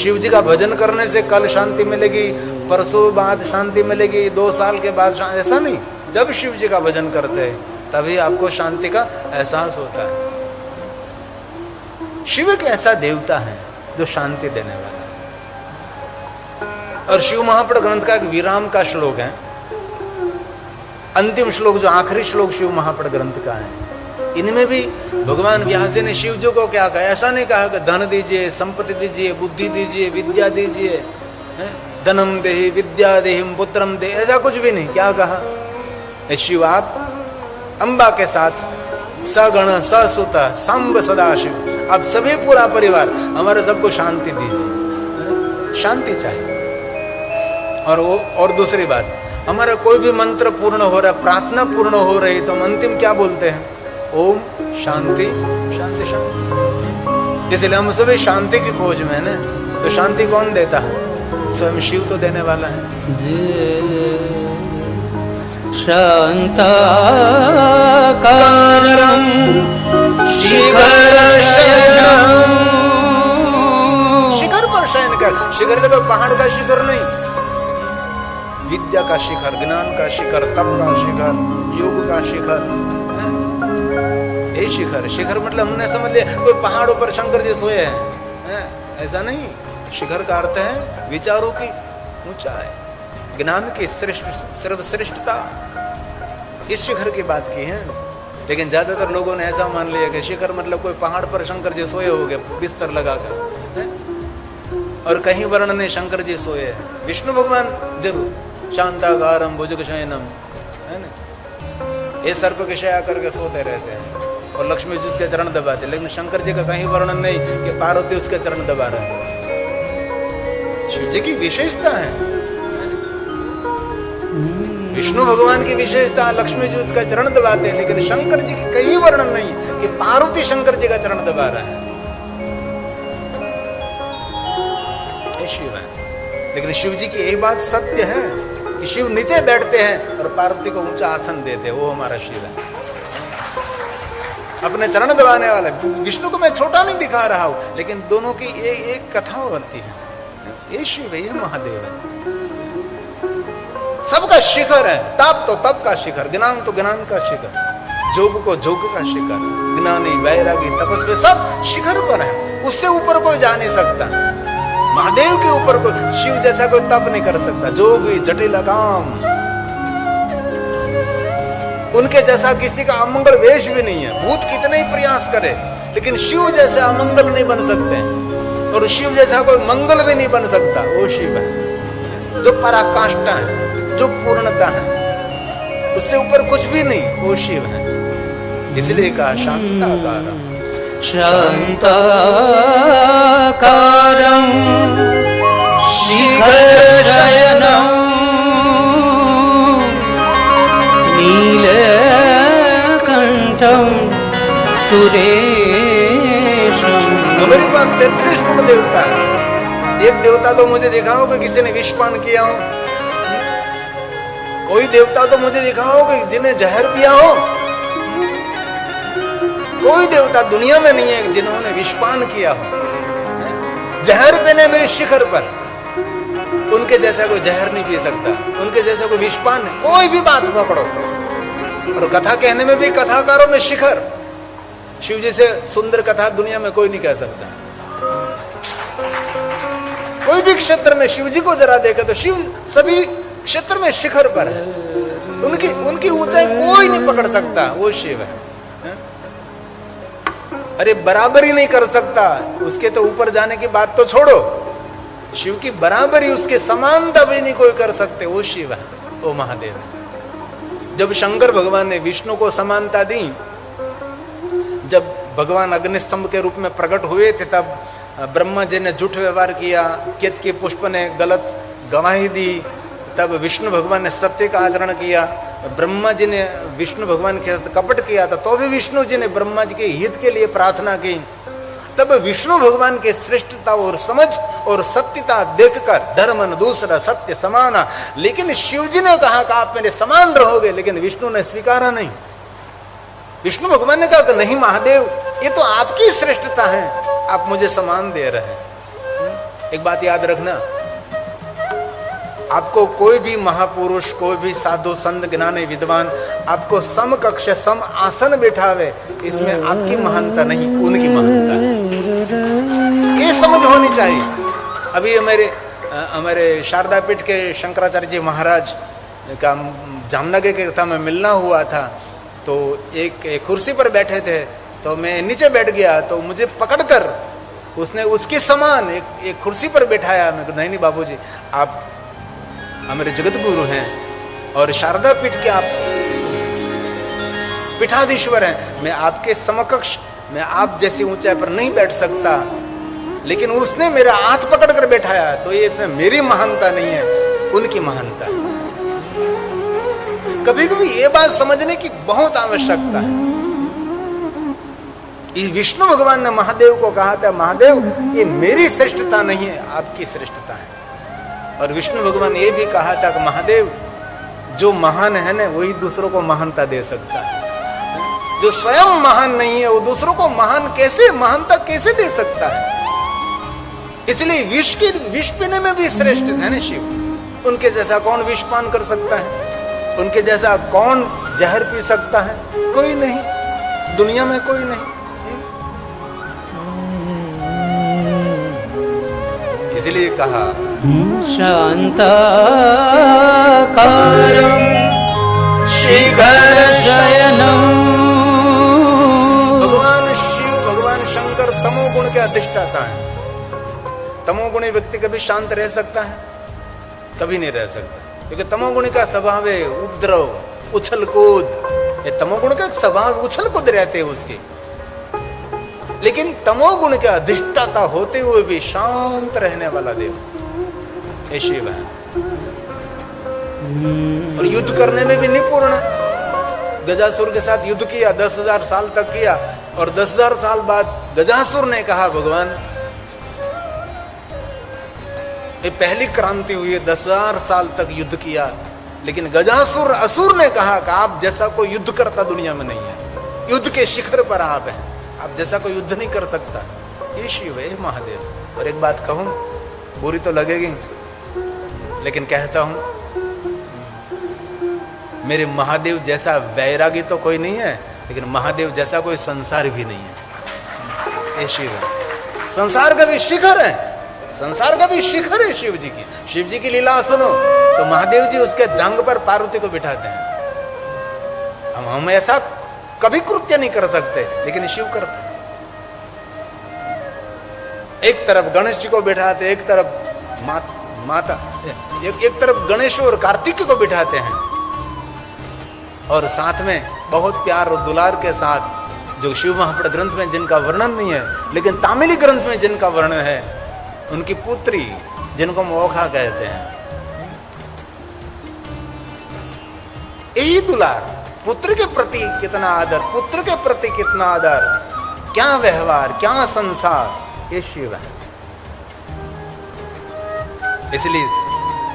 शिव जी का भजन करने से कल शांति मिलेगी, परसों बाद शांति मिलेगी, 2 साल के बाद शांति, ऐसा नहीं। जब शिव जी का भजन करते हैं तभी आपको शांति का एहसास होता है। शिव एक ऐसा देवता है जो शांति देने वाला है। और शिव महापुराण ग्रंथ का एक विराम का श्लोक है, अंतिम श्लोक, जो आखिरी श्लोक शिव महापुराण ग्रंथ का है। इनमें भी भगवान व्यास जी ने शिव जी को क्या कहा? ऐसा नहीं कहा कि धन दीजिए, संपत्ति दीजिए, बुद्धि दीजिए, विद्या दीजिए, धनम देहि विद्या देहिम पुत्रम दे, ऐसा कुछ भी नहीं। क्या कहा? शिव आप अंबा के साथ सगण ससुत संब सदाशिव, अब सभी पूरा परिवार हमारे सबको शांति दीजिए, शांति चाहिए। और दूसरी बात, हमारा कोई भी मंत्र पूर्ण हो रहा, प्रार्थना पूर्ण हो रही, तो हम अंतिम क्या बोलते हैं? ओम शांति शांति शांति। इसलिए हम सभी शांति की खोज में है ना। तो शांति कौन देता है? स्वयं शिव तो देने वाला है। शांताकारं शिखर शयनम, शिखर पर शयन कर। शिखर देखो, पहाड़ का शिखर नहीं, विद्या का शिखर, ज्ञान का शिखर, तप का शिखर, योग का शिखर, ये शिखर। शिखर मतलब हमने समझ लिया कोई पहाड़ों पर शंकर जी सोए हैं, ऐसा नहीं। शिखर का अर्थ है विचारों की ऊंचाई, ज्ञान की सर्वश्रेष्ठता, इस शिखर की बात की है। लेकिन ज्यादातर लोगों ने ऐसा मान लिया कि शिखर मतलब कोई पहाड़ पर शंकर जी सोए हो गए बिस्तर लगाकर, और कहीं वर्णन नहीं शंकर जी सोए हैं। विष्णु भगवान जरूर शांताकारम भुजगशयनम, है ना, ये सर्प के शया करके सोते रहते हैं और लक्ष्मी जी उसके चरण दबाते। लेकिन शंकर जी का कहीं वर्णन नहीं कि पार्वती उसके चरण दबा रहे हैं। शिव जी की विशेषता है, विष्णु भगवान की विशेषता, लक्ष्मी जी उसका चरण दबाते हैं। लेकिन शंकर जी की कहीं वर्णन नहीं कि पार्वती शंकर जी का चरण दबा रहे हैं। ये शिव है। लेकिन शिव जी की एक बात सत्य है कि शिव नीचे बैठते हैं और पार्वती को ऊंचा आसन देते हैं। वो हमारा शिव है, अपने चरण दबाने वाला। विष्णु को मैं छोटा नहीं दिखा रहा हूं, लेकिन दोनों की एक कथा बनती है। ये शिव है, ये महादेव है, सबका शिखर है। तप तो तप का शिखर, ज्ञान तो ज्ञान का शिखर, जोग को जोग का शिखर, ज्ञानी वैरागी तपस्वी सब शिखर पर है। उससे ऊपर कोई जा नहीं सकता। महादेव के ऊपर कोई, शिव जैसा कोई तप नहीं कर सकता। जोगी जटिल काम, उनके जैसा किसी का अमंगल वेश भी नहीं है। भूत कितने ही प्रयास करे, लेकिन शिव जैसे अमंगल नहीं बन सकते, और शिव जैसा कोई मंगल भी नहीं बन सकता। वो शिव है जो पराकाष्ठा है, जो पूर्णता है, उससे ऊपर कुछ भी नहीं। वो शिव है, इसलिए कहा शांताकारम। शांताकारं शिखर शयनं नीलकंठं सुरेशं। मेरे पास 33 कोटि देवता है। एक देवता तो मुझे दिखाओ कि किसी ने विषपान किया हो, कोई देवता तो मुझे दिखाओ कि जिन्हें जहर पिया हो। कोई देवता दुनिया में नहीं है जिन्होंने विषपान किया हो। जहर पीने में शिखर पर, उनके जैसा कोई जहर नहीं पी सकता, उनके जैसा कोई विषपान। कोई भी बात पकड़ो, और कथा कहने में भी कथाकारों में शिखर। शिव जी से सुंदर कथा दुनिया में कोई नहीं कह सकता। कोई भी क्षेत्र में शिव जी को जरा देखे तो शिव सभी क्षेत्र में शिखर पर है। उनकी ऊंचाई कोई नहीं पकड़ सकता। वो शिव है। अरे बराबरी नहीं कर सकता, उसके तो ऊपर जाने की बात तो छोड़ो, शिव की बराबरी, उसके समानता भी नहीं कोई कर सकते। वो शिव है, वो महादेव है। जब शंकर भगवान ने विष्णु को समानता दी, जब भगवान अग्निस्तंभ के रूप में प्रकट हुए थे, तब ब्रह्मा जी ने झूठ व्यवहार किया, केतकी पुष्प ने गलत गवाही दी, तब विष्णु भगवान ने सत्य का आचरण किया। ब्रह्मा जी ने विष्णु भगवान के साथ कपट किया था, तो भी विष्णु जी ने ब्रह्मा जी के हित के लिए प्रार्थना की। तब विष्णु भगवान के श्रेष्ठता और समझ और सत्यता देखकर धर्म न दूसरा सत्य समाना। लेकिन शिव जी ने कहा कि आप मेरे समान रहोगे, लेकिन विष्णु ने स्वीकारा नहीं। विष्णु भगवान ने कहा कि नहीं महादेव, ये तो आपकी श्रेष्ठता है, आप मुझे समान दे रहे हैं। एक बात याद रखना, आपको कोई भी महापुरुष, कोई भी साधु संत ज्ञानी विद्वान आपको समकक्ष सम आसन बिठावे, इसमें आपकी महानता नहीं, उनकी महानता है। ये समझ होनी चाहिए। अभी हमारे शारदा पीठ के शंकराचार्य जी महाराज का जामनगर के था में मिलना हुआ था, तो एक कुर्सी पर बैठे थे, तो मैं नीचे बैठ गया, तो मुझे पकड़कर उसने उसके समान एक कुर्सी पर बैठाया। मैं कहा नहीं बाबूजी, आप हमारे जगत गुरु हैं और शारदा पीठ के आप पीठाधीश्वर हैं, मैं आपके समकक्ष, मैं आप जैसी ऊंचाई पर नहीं बैठ सकता, लेकिन उसने मेरा हाथ पकड़कर बैठाया, तो ये मेरी महानता नहीं है, उनकी महानता है। कभी कभी ये बात समझने की बहुत आवश्यकता है। विष्णु भगवान ने महादेव को कहा था, महादेव ये मेरी श्रेष्ठता नहीं है, आपकी श्रेष्ठता है। और विष्णु भगवान ये भी कहा था कि महादेव जो महान है ना, वही दूसरों को महानता दे सकता है। जो स्वयं महान नहीं है, वो दूसरों को महानता कैसे दे सकता है। इसलिए विष पीने में भी श्रेष्ठ है ना शिव। उनके जैसा कौन विष पान कर सकता है, उनके जैसा कौन जहर पी सकता है? कोई नहीं, दुनिया में कोई नहीं। इसलिए कहा शांताकारं शिखर शयनम्। भगवान शिव, भगवान शंकर तमोगुण के अधिष्ठाता है। तमोगुणी व्यक्ति कभी शांत रह सकता है? कभी नहीं रह सकता, क्योंकि तमोगुण का स्वभाव है उपद्रव, उछल कूद। ये तमोगुण का स्वभाव उछल कूद रहते हैं उसके। लेकिन तमोगुण के अधिष्ठाता होते हुए भी शांत रहने वाला देव ये शिव है। और युद्ध करने में भी निपुण है। गजासुर के साथ युद्ध किया, 10,000 साल तक किया, और 10,000 साल बाद गजासुर ने कहा भगवान ये पहली क्रांति हुई है, 10,000 साल तक युद्ध किया, लेकिन गजासुर असुर ने कहा कि आप जैसा कोई युद्ध करता दुनिया में नहीं है, युद्ध के शिखर पर आप हैं, आप जैसा कोई युद्ध नहीं कर सकता। ये शिव है, महादेव। और एक बात कहूं, बुरी तो लगेगी, लेकिन कहता हूं, मेरे महादेव जैसा वैरागी तो कोई नहीं है, लेकिन महादेव जैसा कोई संसार भी नहीं है। ये शिव है, संसार का भी शिखर है, संसार का भी शिखर है शिव जी की। शिव जी की लीला सुनो तो महादेव जी उसके जंग पर पार्वती को बिठाते हैं। हम ऐसा कभी कृत्य नहीं कर सकते, लेकिन शिव करते। एक तरफ गणेश जी को बिठाते, एक तरफ माता एक तरफ गणेश और कार्तिक को बिठाते हैं, और साथ में बहुत प्यार और दुलार के साथ, जो शिव महापुराण ग्रंथ में जिनका वर्णन नहीं है, लेकिन तामिली ग्रंथ में जिनका वर्णन है, उनकी पुत्री जिनको मोखा कहते हैं। यही दुलार, पुत्र के प्रति कितना आदर, पुत्र के प्रति कितना आदर, क्या व्यवहार, क्या संसार, ये शिव है। इसलिए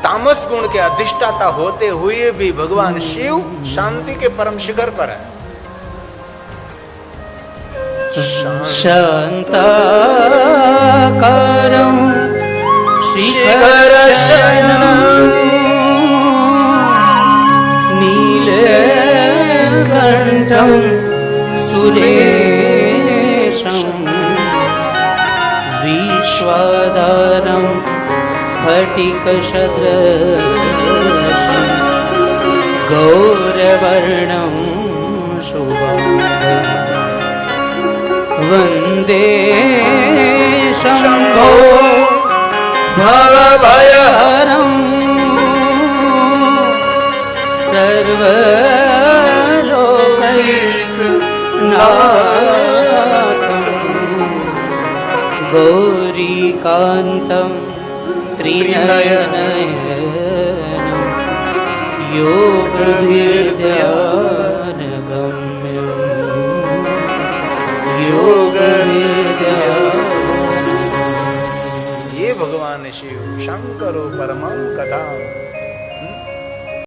तामस गुण के अधिष्ठाता होते हुए भी भगवान शिव शांति के परम शिखर पर है। शांताकारं शिखर शयनं नीलकण्ठं सुरेशं विश्वाधारं स्फटिकसदृशं गौरवर्णं शुभांगं वन्दे शम्भो भवभयहरं सर्वलोकैकनाथं गौरीकान्तं त्रिनयनयनं योगविद्यानगम्यं ये भगवान शिव शंकरो परमांक